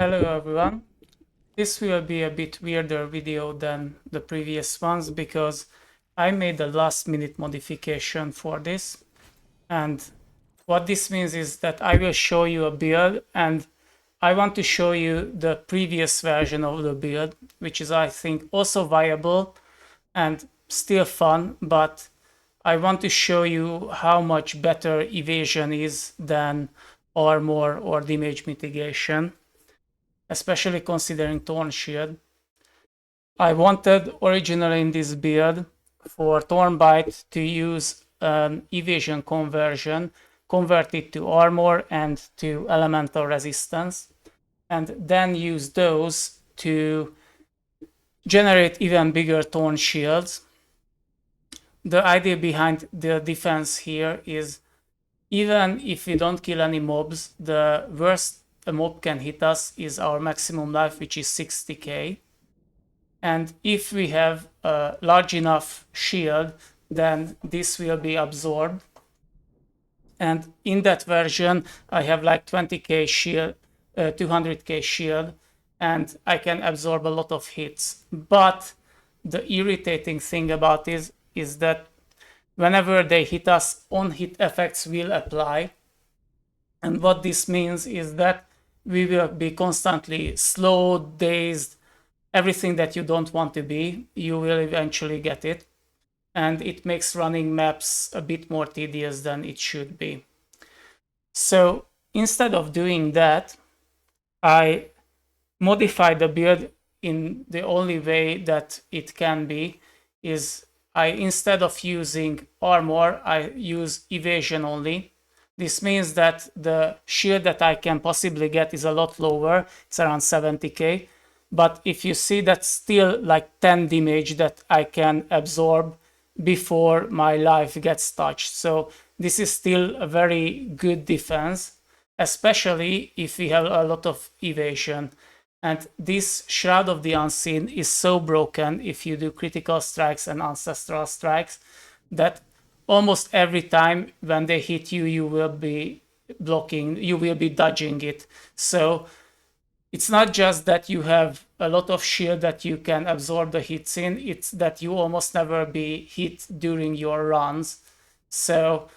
Hello everyone. This will be a bit weirder video than the previous ones because I made a last minute modification for this, and what this means is that I will show you a build and I want to show you the previous version of the build, which is I think also viable and still fun, but I want to show you how much better evasion is than armor or damage mitigation, especially considering Thorn Shield. I wanted originally in this build for Thornbite to use an evasion conversion, convert it to armor and to elemental resistance, and then use those to generate even bigger Thorn shields. The idea behind the defense here is even if we don't kill any mobs, the worst a mob can hit us is our maximum life, which is 60k. And if we have a large enough shield, then this will be absorbed. And in that version, I have like 20k shield, 200k shield, and I can absorb a lot of hits. But the irritating thing about this is that whenever they hit us, on-hit effects will apply. And what this means is that we will be constantly slowed, dazed, everything that you don't want to be, you will eventually get it. And it makes running maps a bit more tedious than it should be. So instead of doing that, I modified the build in the only way that it can be, is instead of using armor, I use evasion only. This means that the shield that I can possibly get is a lot lower. It's around 70k. But if you see, that's still like 10 damage that I can absorb before my life gets touched. So this is still a very good defense, especially if we have a lot of evasion. And this Shroud of the Unseen is so broken if you do critical strikes and ancestral strikes that almost every time when they hit you, you will be blocking, you will be dodging it. So it's not just that you have a lot of shield that you can absorb the hits in, it's that you almost never be hit during your runs. So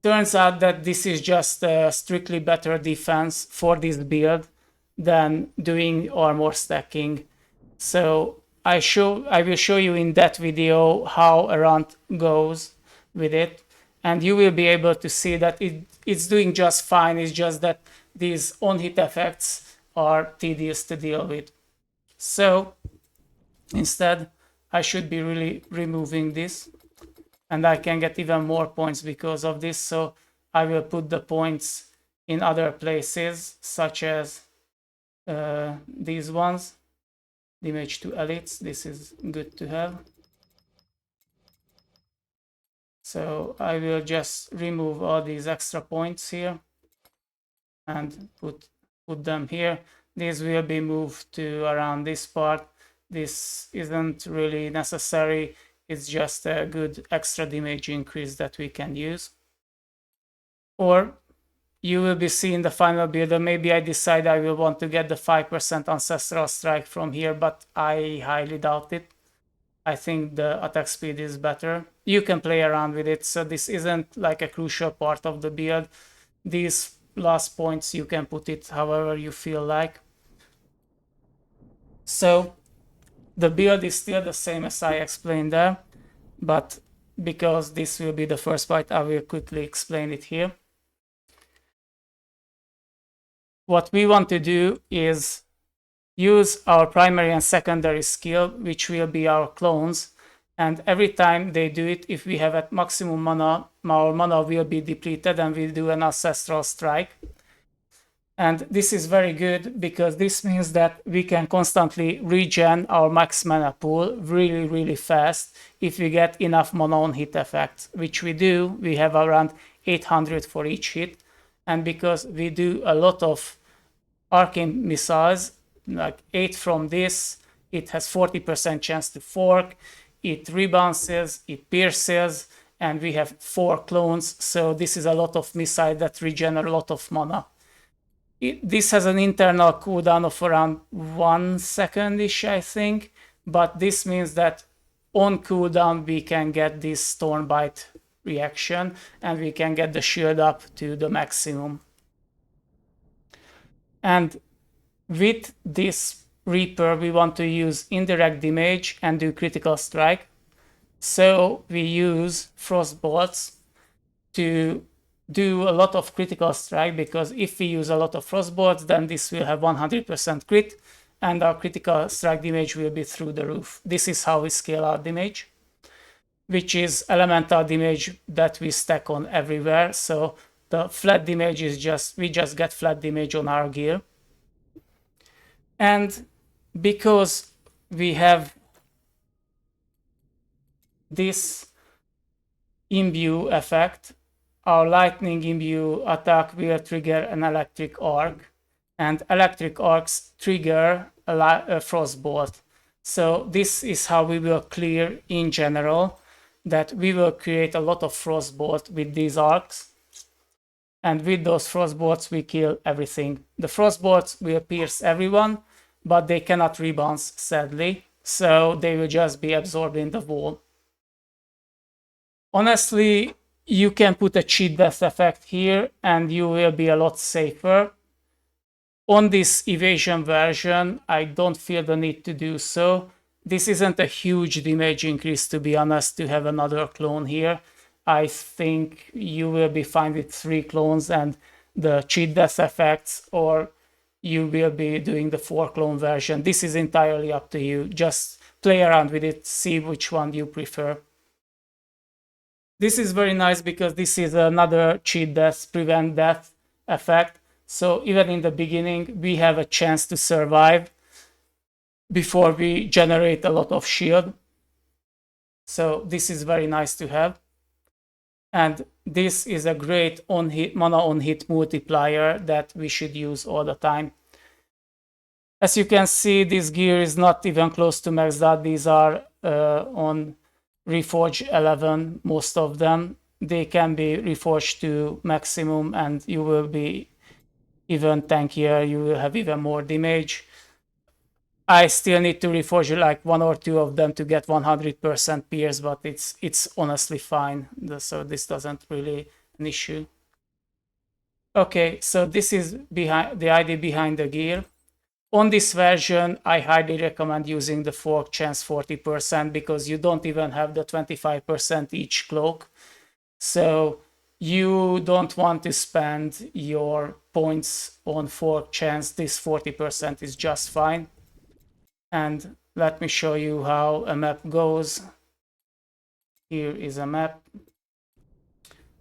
turns out that this is just a strictly better defense for this build than doing armor stacking. So I will show you in that video how a run goes with it, and you will be able to see that it's doing just fine. It's just that these on-hit effects are tedious to deal with. So instead, I should be really removing this, and I can get even more points because of this. So I will put the points in other places, such as these ones. Damage to elites, this is good to have. So I will just remove all these extra points here and put them here. These will be moved to around this part. This isn't really necessary. It's just a good extra damage increase that we can use. Or you will be seeing the final build, or maybe I decide I will want to get the 5% Ancestral Strike from here, but I highly doubt it. I think the attack speed is better. You can play around with it, so this isn't like a crucial part of the build. These last points, you can put it however you feel like. So the build is still the same as I explained there, but because this will be the first part, I will quickly explain it here. What we want to do is use our primary and secondary skill, which will be our clones. And every time they do it, if we have at maximum mana, our mana will be depleted and we'll do an Ancestral Strike. And this is very good because this means that we can constantly regen our max mana pool really, really fast if we get enough mana on hit effects, which we do. We have around 800 for each hit. And because we do a lot of arcane missiles, like 8 from this, it has 40% chance to fork, it rebounces, it pierces, and we have 4 clones, so this is a lot of missile that regen a lot of mana. This has an internal cooldown of around 1 second-ish, I think, but this means that on cooldown we can get this Stormbite reaction and we can get the shield up to the maximum. And with this Reaper we want to use indirect damage and do critical strike. So we use Frostbolts to do a lot of critical strike, because if we use a lot of Frostbolts, then this will have 100% crit and our critical strike damage will be through the roof. This is how we scale our damage, which is elemental damage that we stack on everywhere. So the flat damage is we just get flat damage on our gear. And because we have this imbue effect, our lightning imbue attack will trigger an electric arc, and electric arcs trigger a frostbolt. So this is how we will clear in general, that we will create a lot of frostbolt with these arcs, and with those frostbolts we kill everything. The frostbolts will pierce everyone, but they cannot rebound, sadly, so they will just be absorbed in the wall. Honestly, you can put a cheat death effect here and you will be a lot safer. On this evasion version, I don't feel the need to do so. This isn't a huge damage increase, to be honest, to have another clone here. I think you will be fine with 3 clones and the cheat death effects, or you will be doing the 4 clone version. This is entirely up to you. Just play around with it, see which one you prefer. This is very nice because this is another cheat death, prevent death effect. So even in the beginning, we have a chance to survive before we generate a lot of shield. So this is very nice to have. And this is a great mana on hit multiplier that we should use all the time. As you can see, this gear is not even close to maxed out. These are on Reforge 11, most of them. They can be reforged to maximum and you will be even tankier, you will have even more damage. I still need to reforge like 1 or 2 of them to get 100% pierce, but it's honestly fine, so this doesn't really an issue. Okay, so this is behind the idea behind the gear. On this version, I highly recommend using the fork chance 40% because you don't even have the 25% each cloak. So you don't want to spend your points on fork chance. This 40% is just fine. And let me show you how a map goes. Here is a map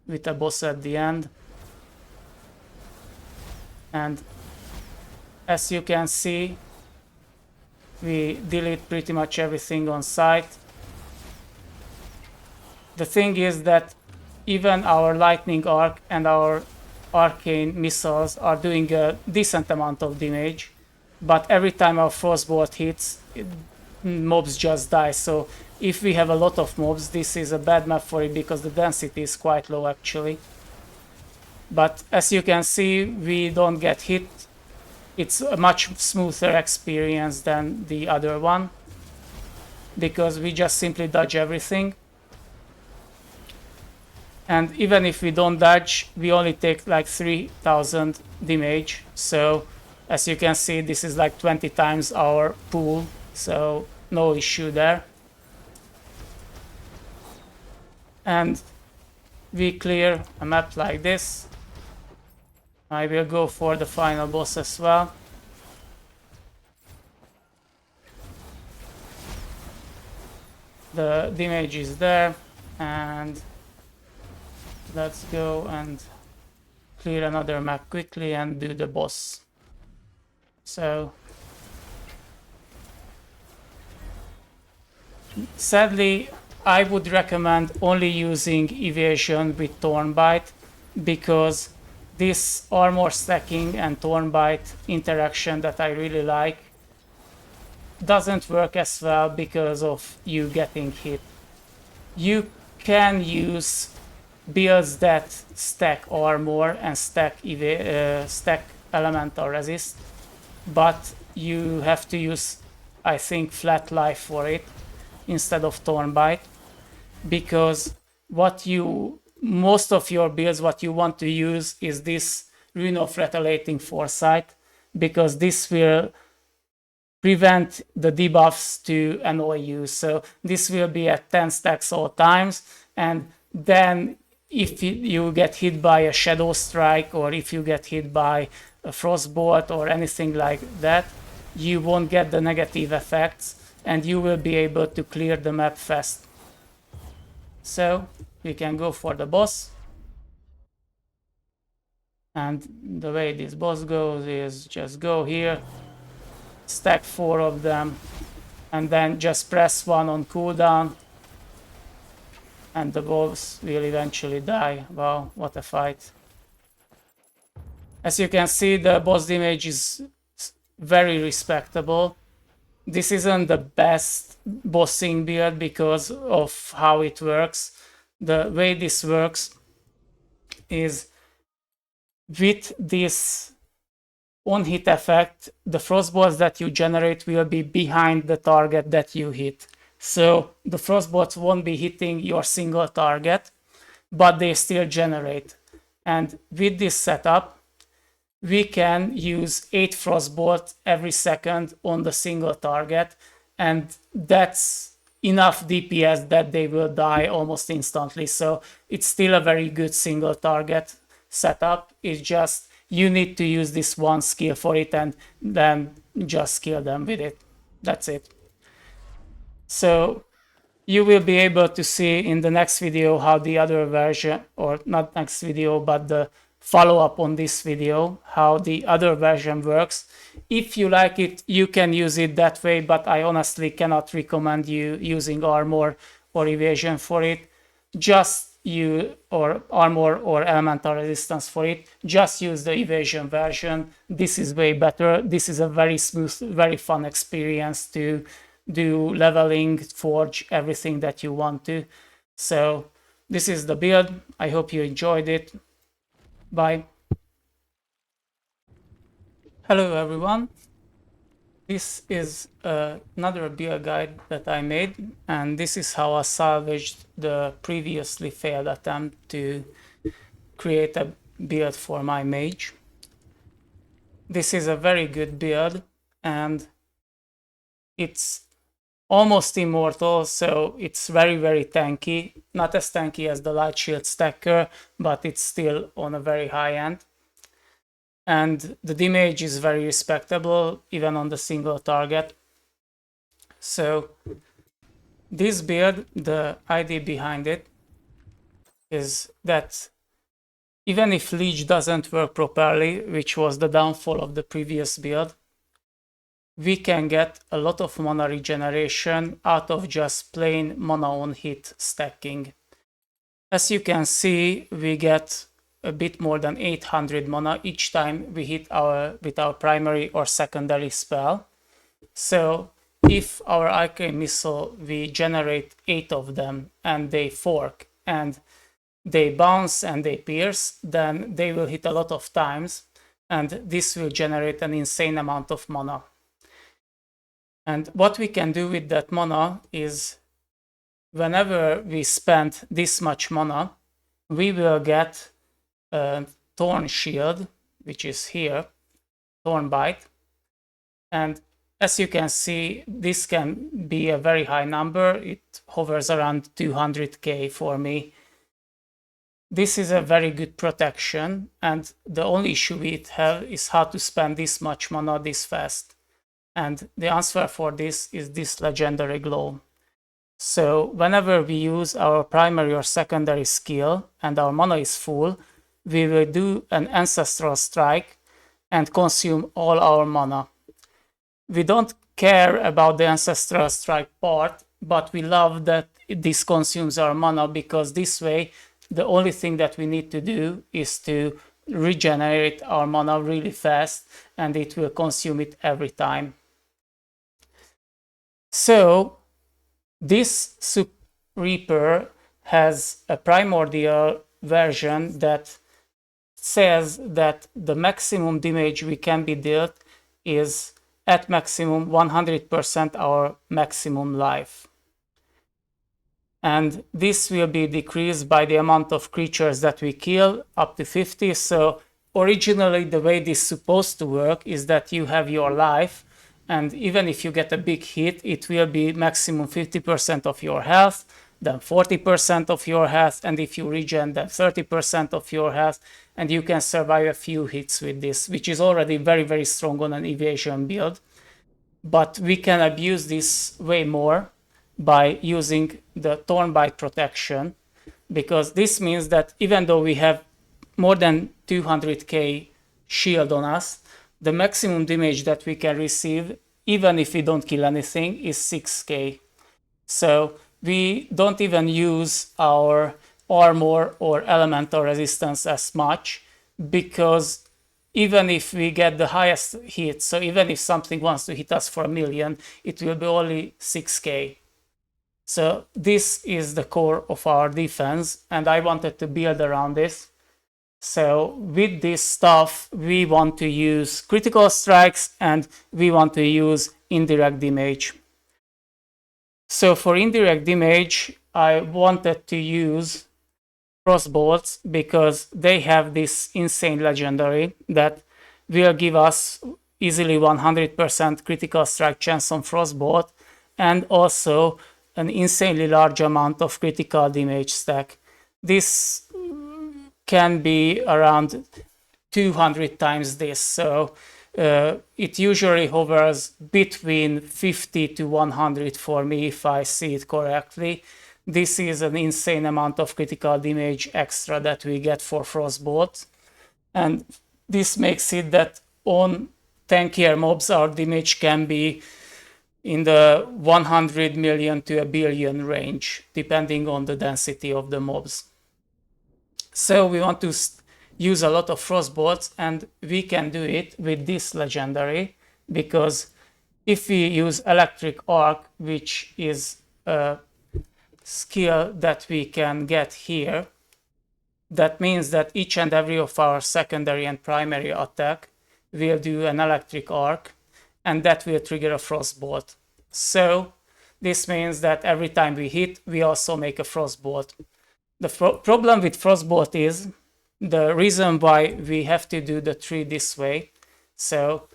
with a boss at the end. And as you can see, we delete pretty much everything on sight. The thing is that even our lightning arc and our arcane missiles are doing a decent amount of damage, but every time our frostbolt hits, mobs just die. So if we have a lot of mobs, this is a bad map for it because the density is quite low actually. But as you can see, we don't get hit. It's a much smoother experience than the other one because we just simply dodge everything. And even if we don't dodge, we only take like 3000 damage. So as you can see, this is like 20 times our pool, so no issue there. And we clear a map like this. I will go for the final boss as well. The damage is there, and let's go and clear another map quickly and do the boss. So sadly, I would recommend only using evasion with Thornbite because this armor stacking and Thornbite interaction that I really like doesn't work as well because of you getting hit. You can use builds that stack armor and stack elemental resist, but you have to use, I think, flat life for it instead of Thornbite, because most of your builds, what you want to use is this Rune of Retaliating Foresight, because this will prevent the debuffs to annoy you. So this will be at 10 stacks all times, and then if you get hit by a Shadow Strike, or if you get hit by a Frostbolt or anything like that, you won't get the negative effects, and you will be able to clear the map fast. So we can go for the boss. And the way this boss goes is just go here, stack 4 of them, and then just press 1 on cooldown, and the boss will eventually die. Wow, what a fight. As you can see, the boss damage is very respectable. This isn't the best bossing build because of how it works. The way this works is with this on-hit effect, the frostbolts that you generate will be behind the target that you hit. So the frostbolts won't be hitting your single target, but they still generate. And with this setup, we can use 8 frostbolts every second on the single target, and that's enough DPS that they will die almost instantly. So it's still a very good single target setup. It's just you need to use this one skill for it, and then just kill them with it. That's it. So you will be able to see in the next video how the other version, or not next video, but the follow-up on this video, how the other version works. If you like it, you can use it that way, but I honestly cannot recommend you using armor or evasion for it. Just you, or armor or elemental resistance for it, just use the evasion version. This is way better. This is a very smooth, very fun experience to do leveling, forge, everything that you want to. So this is the build. I hope you enjoyed it. Bye. Hello everyone. This is another build guide that I made, and this is how I salvaged the previously failed attempt to create a build for my mage. This is a very good build, and it's almost immortal, so it's very, very tanky. Not as tanky as the light shield stacker, but it's still on a very high end. And the damage is very respectable, even on the single target. So this build, the idea behind it is that even if Leech doesn't work properly, which was the downfall of the previous build, we can get a lot of mana regeneration out of just plain mana on hit stacking. As you can see, we get a bit more than 800 mana each time we hit with our primary or secondary spell. So if our arcane missile, we generate 8 of them, and they fork and they bounce and they pierce, then they will hit a lot of times, and this will generate an insane amount of mana. And what we can do with that mana is, whenever we spend this much mana, we will get a Thorn Shield, which is here, Thorn Bite. And as you can see, this can be a very high number. It hovers around 200k for me. This is a very good protection, and the only issue we have is how to spend this much mana this fast. And the answer for this is this legendary glow. So whenever we use our primary or secondary skill and our mana is full, we will do an Ancestral strike and consume all our mana. We don't care about the Ancestral strike part, but we love that this consumes our mana, because this way the only thing that we need to do is to regenerate our mana really fast, and it will consume it every time. So this Reaper has a primordial version that says that the maximum damage we can be dealt is at maximum 100% our maximum life. And this will be decreased by the amount of creatures that we kill up to 50. So originally the way this is supposed to work is that you have your life, and even if you get a big hit, it will be maximum 50% of your health, then 40% of your health, and if you regen, then 30% of your health, and you can survive a few hits with this, which is already very, very strong on an evasion build. But we can abuse this way more by using the Thornbite protection, because this means that even though we have more than 200k shield on us, the maximum damage that we can receive, even if we don't kill anything, is 6k. So we don't even use our armor or elemental resistance as much, because even if we get the highest hit, so even if something wants to hit us for 1,000,000, it will be only 6k. So this is the core of our defense, and I wanted to build around this. So with this stuff, we want to use critical strikes and we want to use indirect damage. So for indirect damage, I wanted to use Frostbolts because they have this insane legendary that will give us easily 100% critical strike chance on Frostbolt, and also an insanely large amount of critical damage stack. This can be around 200 times this, so it usually hovers between 50 to 100 for me if I see it correctly. This is an insane amount of critical damage extra that we get for Frostbolt, and this makes it that on tankier mobs our damage can be in the 100 million to a billion range, depending on the density of the mobs. So we want to use a lot of Frostbolts, and we can do it with this legendary, because if we use Electric Arc, which is a skill that we can get here, that means that each and every of our secondary and primary attack will do an Electric Arc, and that will trigger a Frostbolt. So this means that every time we hit, we also make a Frostbolt. The problem with Frostbolt is the reason why we have to do the tree this way. So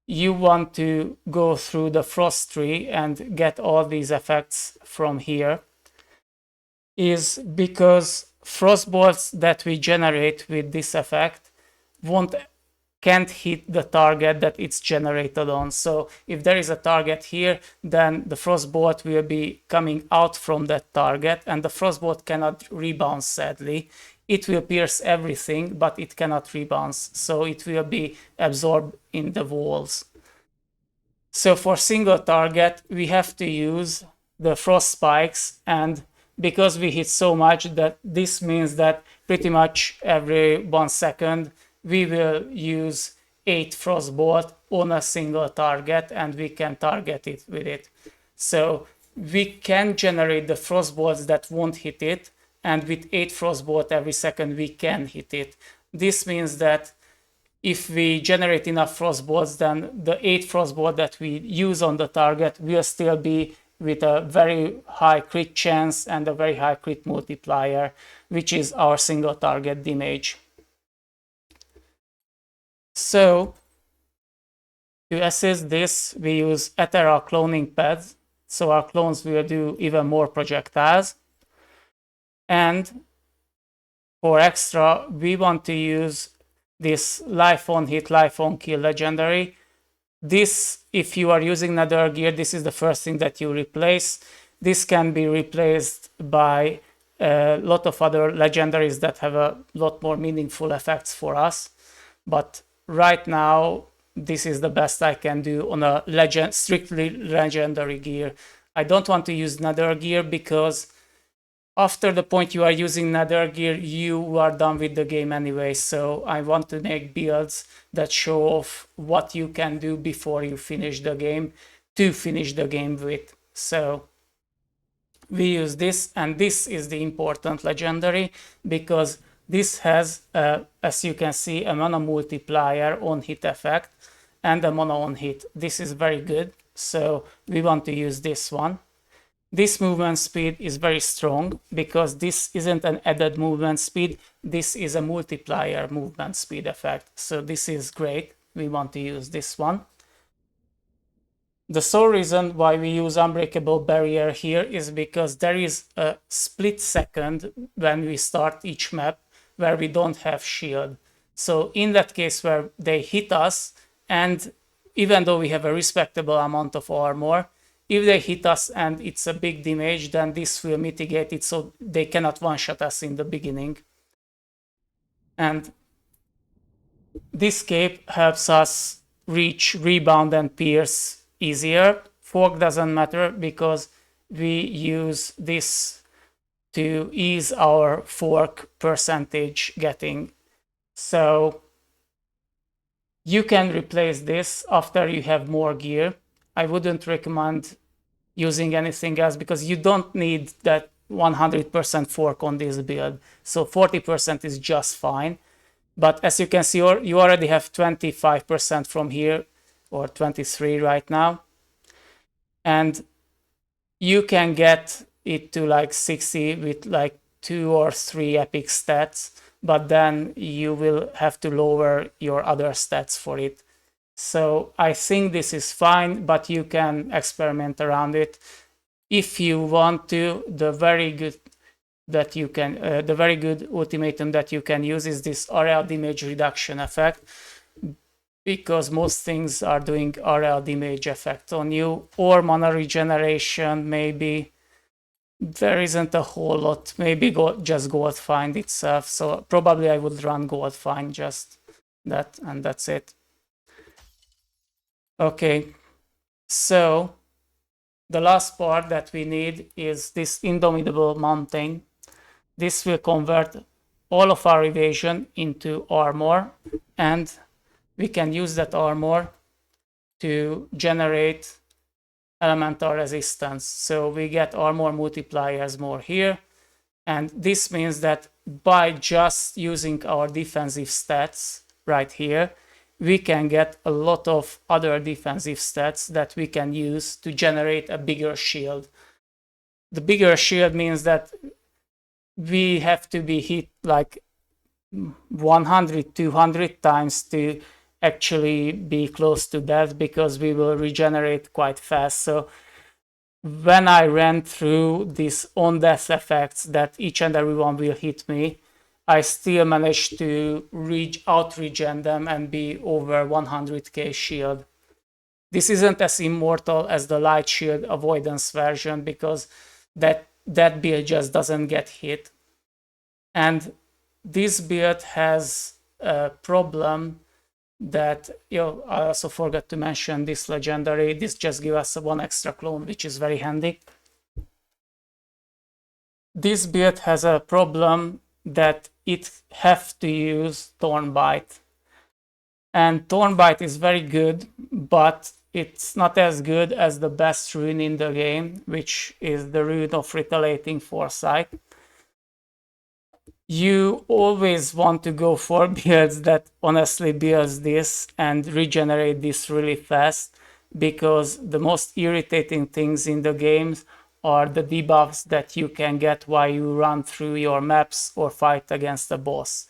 you want to go through the frost tree and get all these effects from here, is because Frostbolts that we generate with this effect can't hit the target that it's generated on. So if there is a target here, then the Frostbolt will be coming out from that target, and the Frostbolt cannot rebound, sadly. It will pierce everything, but it cannot rebound, so it will be absorbed in the walls. So for single target, we have to use the frost spikes, and because we hit so much, that this means that pretty much every 1 second we will use 8 Frostbolt on a single target, and we can target it with it. So we can generate the Frostbolts that won't hit it, and with 8 Frostbolt every second we can hit it. This means that if we generate enough Frostbolts, then the 8 Frostbolt that we use on the target will still be with a very high crit chance and a very high crit multiplier, which is our single target damage. So to assist this, we use Ethereal cloning pads, so our clones will do even more projectiles. And for extra, we want to use this life on hit, life on kill legendary. This, if you are using Nether gear, this is the first thing that you replace. This can be replaced by a lot of other legendaries that have a lot more meaningful effects for us. But right now, this is the best I can do on a strictly legendary gear. I don't want to use Nether gear because after the point you are using Nether gear, you are done with the game anyway. So I want to make builds that show off what you can do before you finish the game, to finish the game with. So we use this, and this is the important legendary, because This has, as you can see, a mana multiplier on hit effect and a mana on hit. This is very good, so we want to use this one. This movement speed is very strong because this isn't an added movement speed, this is a multiplier movement speed effect. So this is great, we want to use this one. The sole reason why we use Unbreakable Barrier here is because there is a split second when we start each map where we don't have shield. So in that case where they hit us, and even though we have a respectable amount of armor, if they hit us and it's a big damage, then this will mitigate it so they cannot one-shot us in the beginning. And this cape helps us reach, rebound, and pierce easier. Fork doesn't matter because we use this to ease our fork percentage getting. So you can replace this after you have more gear. I wouldn't recommend using anything else because you don't need that 100% fork on this build. So 40% is just fine. But as you can see, you already have 25% from here, or 23 right now. And you can get it to like 60 with like 2 or 3 epic stats, but then you will have to lower your other stats for it. So I think this is fine, but you can experiment around it. If you want to, the very good ultimatum that you can use is this area damage reduction effect, because most things are doing area damage effect on you, or mana regeneration. Maybe there isn't a whole lot, maybe just gold find itself, so probably I would run gold find, just that, and that's it. Okay, so the last part that we need is this Indomitable Mountain. This will convert all of our evasion into armor, and we can use that armor to generate elemental resistance. So we get armor multipliers more here, and this means that by just using our defensive stats right here, we can get a lot of other defensive stats that we can use to generate a bigger shield. The bigger shield means that we have to be hit like 100, 200 times to actually be close to that, because we will regenerate quite fast. So when I ran through these on-death effects that each and every one will hit me, I still managed to out-regen them and be over 100k shield. This isn't as immortal as the light shield avoidance version, because that build just doesn't get hit. And this build has a problem that, I also forgot to mention this legendary. This just gives us 1 extra clone, which is very handy. This build has a problem that it have to use Thornbite. And Thornbite is very good, but it's not as good as the best rune in the game, which is the rune of Retaliating Foresight. You always want to go for builds that honestly builds this and regenerate this really fast, because the most irritating things in the games are the debuffs that you can get while you run through your maps or fight against a boss.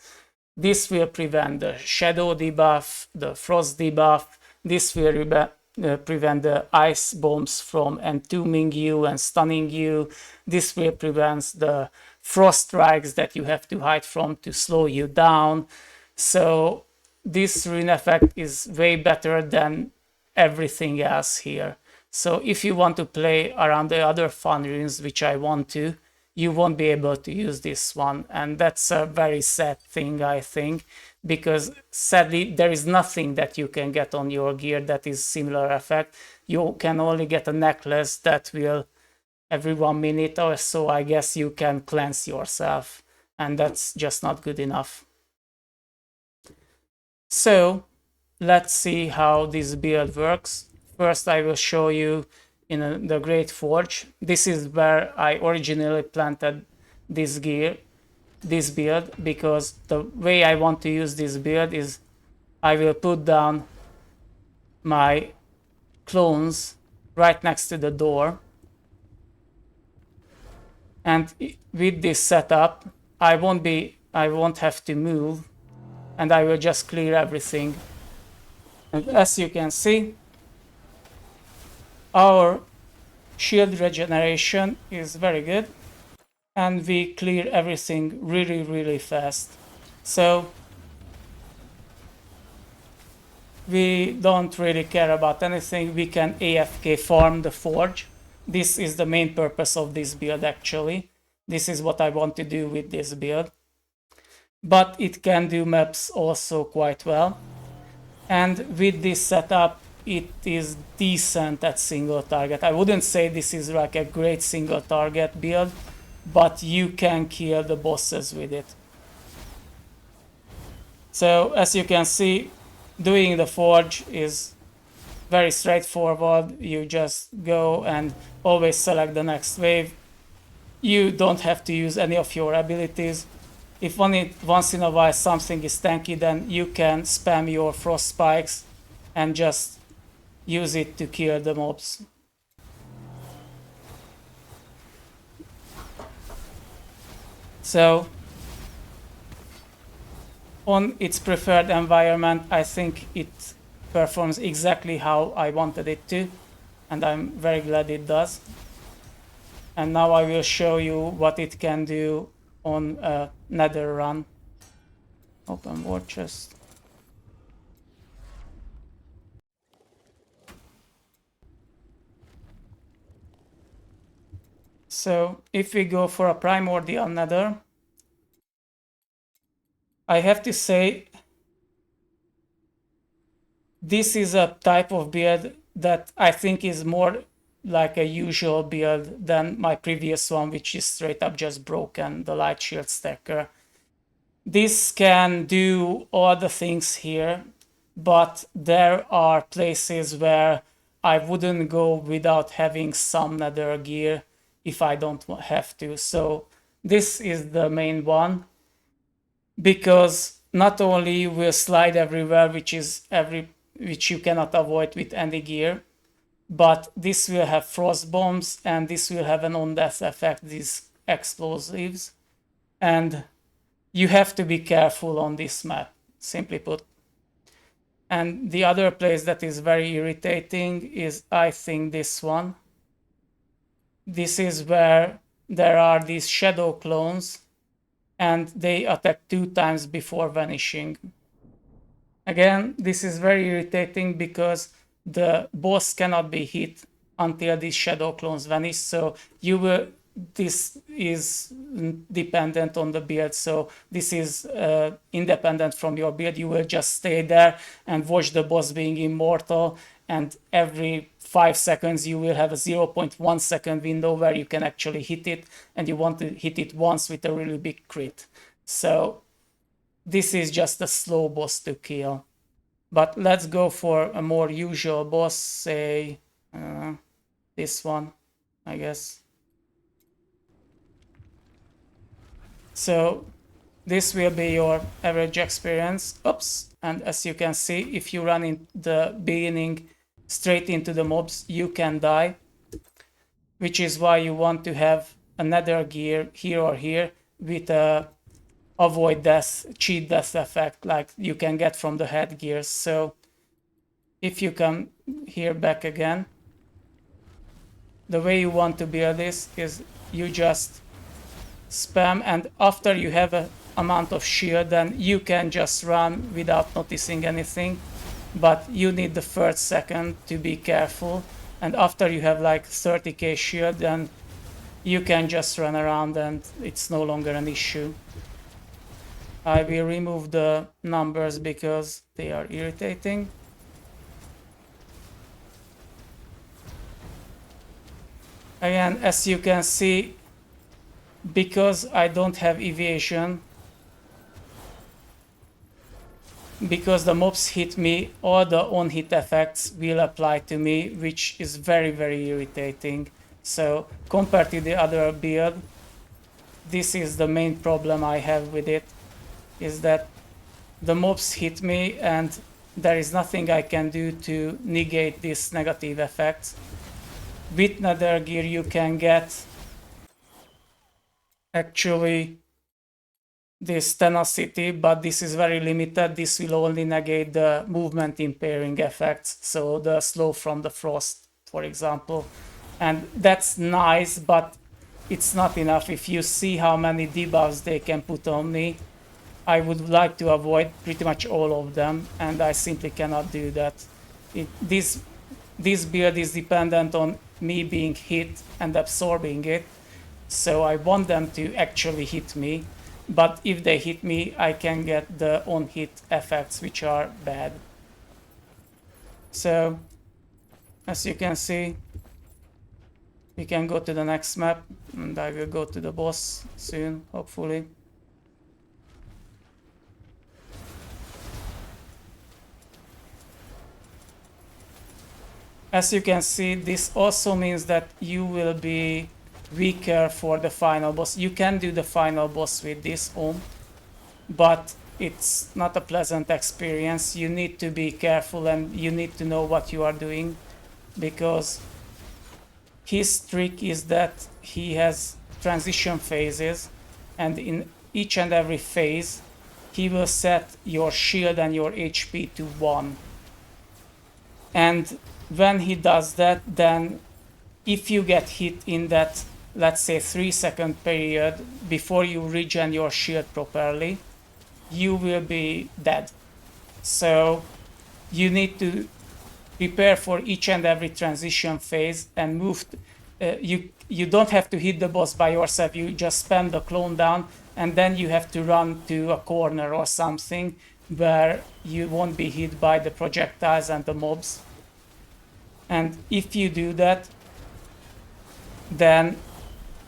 This will prevent the shadow debuff, the frost debuff. This will prevent the ice bombs from entombing you and stunning you. This will prevent the frost strikes that you have to hide from to slow you down. So this rune effect is way better than everything else here. So if you want to play around the other fun runes, which I want to, you won't be able to use this one. And that's a very sad thing, I think, because sadly there is nothing that you can get on your gear that is similar effect. You can only get a necklace that will every 1 minute or so, I guess you can cleanse yourself, and that's just not good enough. So let's see how this build works. First I will show you in the Great Forge. This is where I originally planted this gear. this build, because the way I want to use this build is I will put down my clones right next to the door, and with this setup I won't have to move, and I will just clear everything. And as you can see, our shield regeneration is very good, and we clear everything really fast. So we don't really care about anything. We can AFK farm the forge. This is the main purpose of this build actually. This is what I want to do with this build. But it can do maps also quite well. And with this setup, it is decent at single target. I wouldn't say this is like a great single target build, but you can kill the bosses with it. So as you can see, doing the forge is very straightforward. You just go and always select the next wave. You don't have to use any of your abilities. If once in a while something is tanky, then you can spam your frost spikes and just use it to kill the mobs. So on its preferred environment, I think it performs exactly how I wanted it to, and I'm very glad it does. And now I will show you what it can do on a Nether run. Open war chest. So if we go for a primordial Nether, I have to say this is a type of build that I think is more like a usual build than my previous one, which is straight up just broken, the light shield stacker. This can do all the things here, but there are places where I wouldn't go without having some Nether gear if I don't have to. So this is the main one, because not only you will slide everywhere, which you cannot avoid with any gear, but this will have frost bombs, and this will have an on-death effect, these explosives, and you have to be careful on this map, simply put. And the other place that is very irritating is, I think, this one. This is where there are these shadow clones, and they attack 2 times before vanishing. Again, this is very irritating because the boss cannot be hit until these shadow clones vanish. So this is dependent on the build. So this is independent from your build. You will just stay there and watch the boss being immortal. And every 5 seconds, you will have a 0.1 second window where you can actually hit it. And you want to hit it once with a really big crit. So this is just a slow boss to kill. But let's go for a more usual boss, say this one, I guess. So this will be your average experience. Oops. And as you can see, if you run in the beginning straight into the mobs, you can die, which is why you want to have another gear here or here with a avoid death, cheat death effect like you can get from the headgears. So if you come here back again, the way you want to build this is you just spam, and after you have an amount of shield, then you can just run without noticing anything, but you need the first second to be careful, and after you have like 30k shield, then you can just run around and it's no longer an issue. I will remove the numbers because they are irritating. Again, as you can see, because I don't have evasion, because the mobs hit me, all the on-hit effects will apply to me, which is very irritating. So compared to the other build, this is the main problem I have with it, is that the mobs hit me and there is nothing I can do to negate this negative effect. With Nether gear you can get actually this tenacity, but this is very limited. This will only negate the movement impairing effects, so the slow from the frost, for example. And that's nice, but it's not enough. If you see how many debuffs they can put on me, I would like to avoid pretty much all of them, and I simply cannot do that. This build is dependent on me being hit and absorbing it, so I want them to actually hit me, but if they hit me, I can get the on-hit effects, which are bad. So, as you can see, we can go to the next map, and I will go to the boss soon, hopefully. As you can see, this also means that you will be weaker for the final boss. You can do the final boss with this home, but it's not a pleasant experience. You need to be careful and you need to know what you are doing, because his trick is that he has transition phases, and in each and every phase he will set your shield and your HP to 1. And when he does that, then if you get hit in that, let's say, 3-second period before you regen your shield properly, you will be dead. So you need to prepare for each and every transition phase and move. You don't have to hit the boss by yourself. You just spam the clone down, and then you have to run to a corner or something where you won't be hit by the projectiles and the mobs. And if you do that, then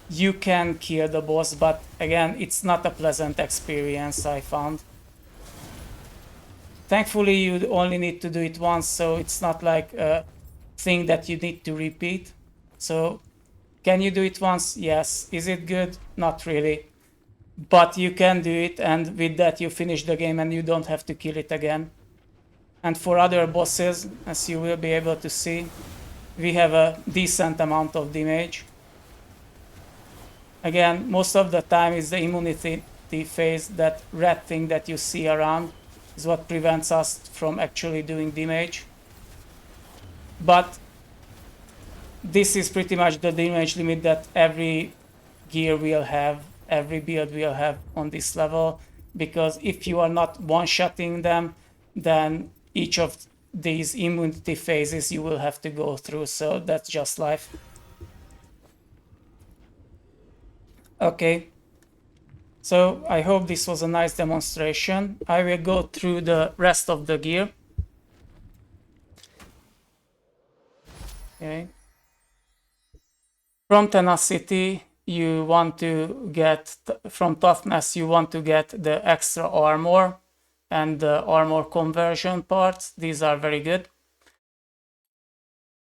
you can kill the boss, but again, it's not a pleasant experience, I found. Thankfully, you only need to do it once, so it's not like a thing that you need to repeat. So, can you do it once? Yes. Is it good? Not really. But you can do it, and with that you finish the game and you don't have to kill it again. And for other bosses, as you will be able to see, we have a decent amount of damage. Again, most of the time is the immunity phase, that red thing that you see around is what prevents us from actually doing damage. But this is pretty much the damage limit that every gear will have, every build will have on this level, because if you are not one-shotting them, then each of these immunity phases you will have to go through, so that's just life. Okay, so I hope this was a nice demonstration. I will go through the rest of the gear. Okay. From tenacity, you want to get, from toughness, you want to get the extra armor and the armor conversion parts. These are very good.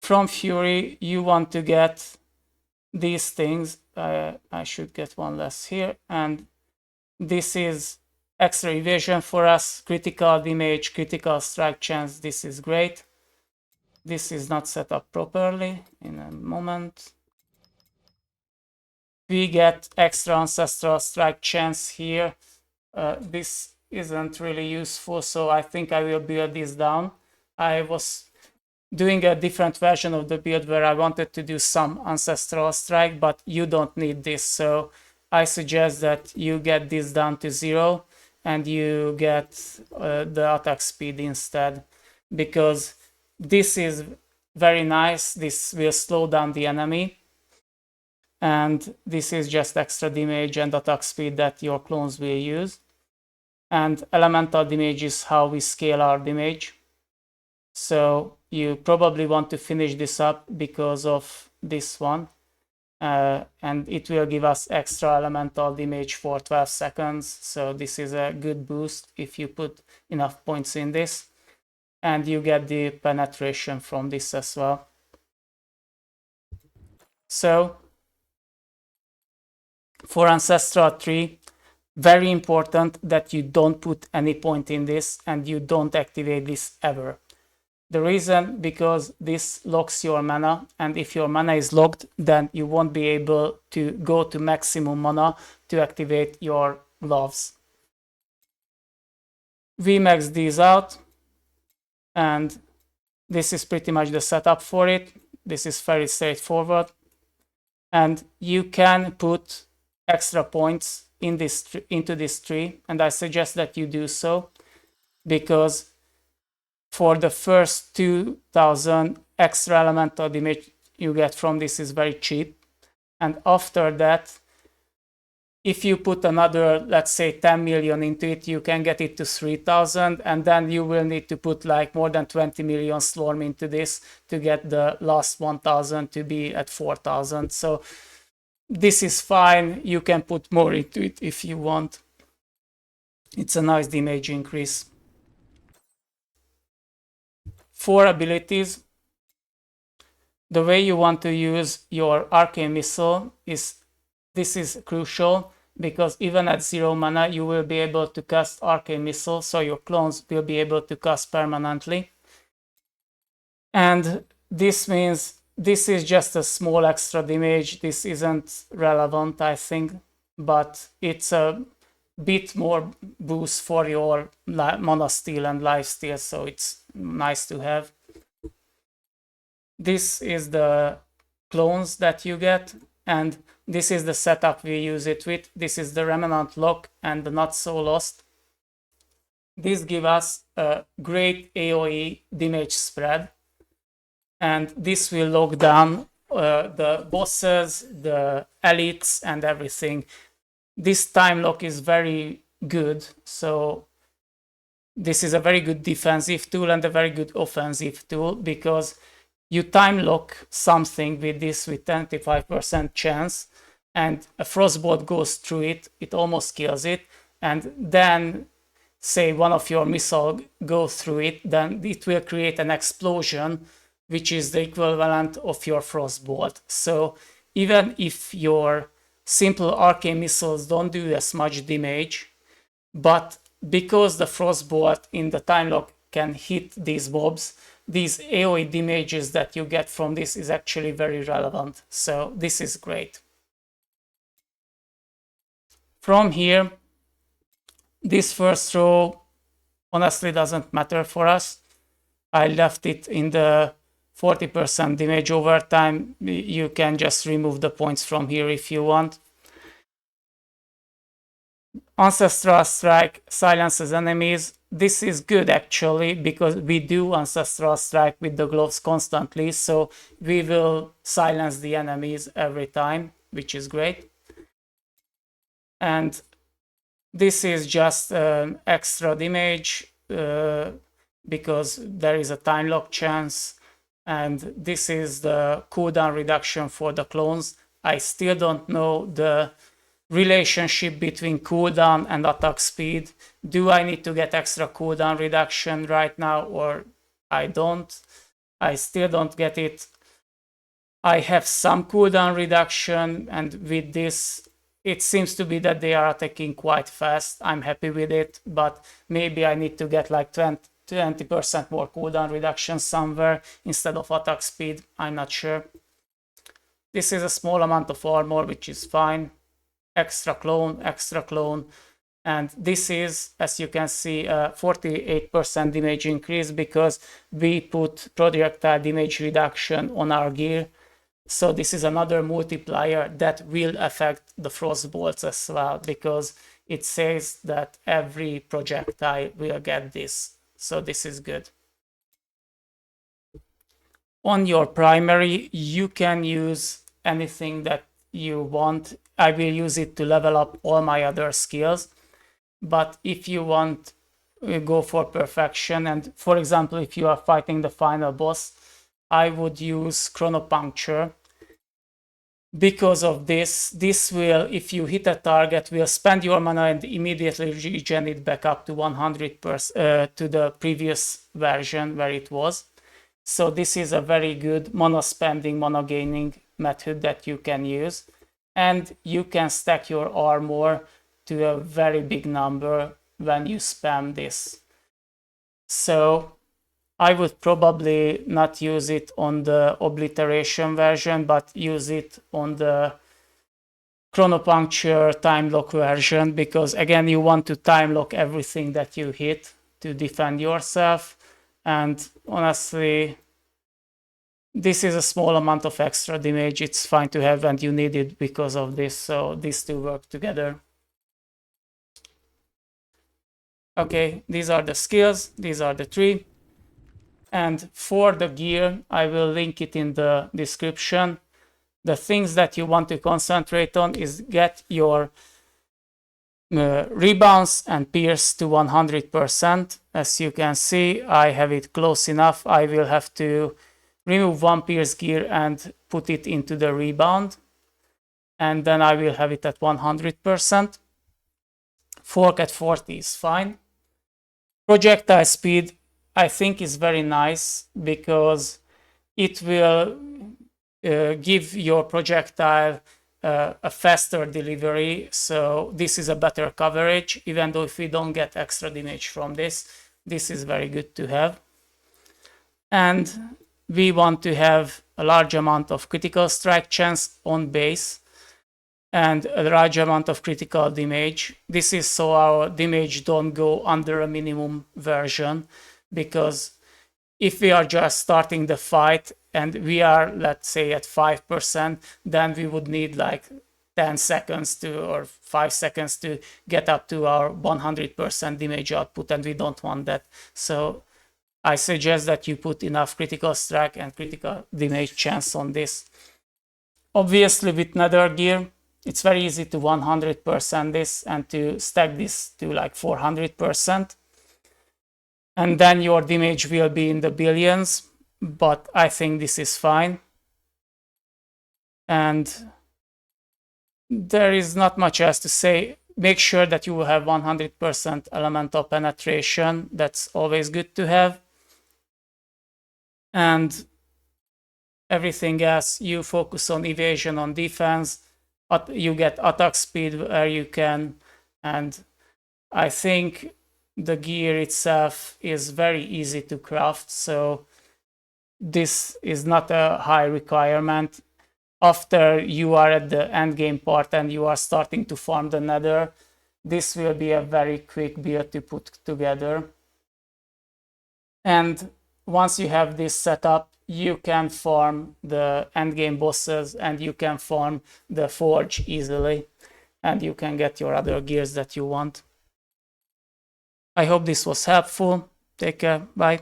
From fury, you want to get these things. I should get one less here. And this is extra evasion for us, critical damage, critical strike chance. This is great. This is not set up properly. In a moment. We get extra ancestral strike chance here. This isn't really useful, so I think I will build this down. I was doing a different version of the build where I wanted to do some ancestral strike, but you don't need this, so I suggest that you get this down to 0 and you get the attack speed instead, because this is very nice. This will slow down the enemy, and this is just extra damage and attack speed that your clones will use. And elemental damage is how we scale our damage. So you probably want to finish this up because of this one. And it will give us extra elemental damage for 12 seconds. So this is a good boost if you put enough points in this. And you get the penetration from this as well. So For Ancestral 3, very important that you don't put any point in this and you don't activate this ever. The reason, because this locks your mana, and if your mana is locked, then you won't be able to go to maximum mana to activate your gloves. We max these out, and this is pretty much the setup for it. This is very straightforward, and you can put extra points in into this tree, and I suggest that you do so, because for the first 2000 extra elemental damage you get from this is very cheap, and after that, if you put another, let's say 10 million into it, you can get it to 3000, and then you will need to put like more than 20 million Slorm into this to get the last 1000 to be at 4000. So this is fine, you can put more into it if you want. It's a nice damage increase. For abilities, the way you want to use your arcane missile is, this is crucial, because even at 0 mana you will be able to cast arcane missile, so your clones will be able to cast permanently. And this means this is just a small extra damage. This isn't relevant, I think, but it's a bit more boost for your mana steal and life steal, so it's nice to have. This is the clones that you get, and this is the setup we use it with. This is the Remnant Lock and the Not So Lost. These give us a great AoE damage spread, and this will lock down the bosses, the elites, and everything. This time lock is very good, so this is a very good defensive tool and a very good offensive tool, because you time lock something with this with 25% chance, and a Frostbolt goes through it, it almost kills it, and then say one of your missile goes through it, then it will create an explosion, which is the equivalent of your Frostbolt. So even if your simple arcane missiles don't do as much damage, but because the Frostbolt in the time lock can hit these mobs, these AoE damages that you get from this is actually very relevant. So this is great. From here, this first row honestly doesn't matter for us. I left it in the 40% damage over time. You can just remove the points from here if you want. Ancestral Strike silences enemies. This is good actually, because we do Ancestral Strike with the gloves constantly, so we will silence the enemies every time, which is great. And this is just extra damage because there is a time lock chance, and this is the cooldown reduction for the clones. I still don't know the relationship between cooldown and attack speed. Do I need to get extra cooldown reduction right now, or I don't? I still don't get it. I have some cooldown reduction, and with this it seems to be that they are attacking quite fast. I'm happy with it, but maybe I need to get like 20% more cooldown reduction somewhere instead of attack speed. I'm not sure. This is a small amount of armor, which is fine. Extra clone, and this is, as you can see, a 48% damage increase because we put projectile damage reduction on our gear. So this is another multiplier that will affect the Frostbolts as well, because it says that every projectile will get this. So this is good. On your primary, you can use anything that you want. I will use it to level up all my other skills, but if you want, go for perfection, and for example, if you are fighting the final boss, I would use Chronopuncture. Because of this will, if you hit a target, will spend your mana and immediately regen it back up to 100% to the previous version where it was. So this is a very good mana spending, mana gaining method that you can use. and you can stack your armor to a very big number when you spam this. So I would probably not use it on the obliteration version, but use it on the chronopuncture time lock version, because again, you want to time lock everything that you hit to defend yourself. And honestly, this is a small amount of extra damage. It's fine to have, and you need it because of this. So these two work together. Okay, these are the skills. These are the three. And for the gear, I will link it in the description. The things that you want to concentrate on is get your rebounds and pierce to 100%. As you can see, I have it close enough. I will have to remove one pierce gear and put it into the rebound, and then I will have it at 100%. Fork at 40 is fine. Projectile speed, I think, is very nice because it will give your projectile a faster delivery. So this is a better coverage, even though if we don't get extra damage from this, this is very good to have. And we want to have a large amount of critical strike chance on base and a large amount of critical damage. This is so our damage don't go under a minimum version, because if we are just starting the fight and we are, let's say, at 5%, then we would need like 10 seconds to or 5 seconds to get up to our 100% damage output, and we don't want that. So I suggest that you put enough critical strike and critical damage chance on this. Obviously, with Nether gear, it's very easy to 100% this and to stack this to like 400%. And then your damage will be in the billions, but I think this is fine. And there is not much else to say. Make sure that you will have 100% elemental penetration. That's always good to have. And everything else, you focus on evasion, on defense. You get attack speed where you can. And I think the gear itself is very easy to craft. So this is not a high requirement. After you are at the end game part and you are starting to farm the Nether, this will be a very quick build to put together. And once you have this set up, you can farm the end game bosses and you can farm the forge easily, and you can get your other gears that you want. I hope this was helpful. Take care. Bye.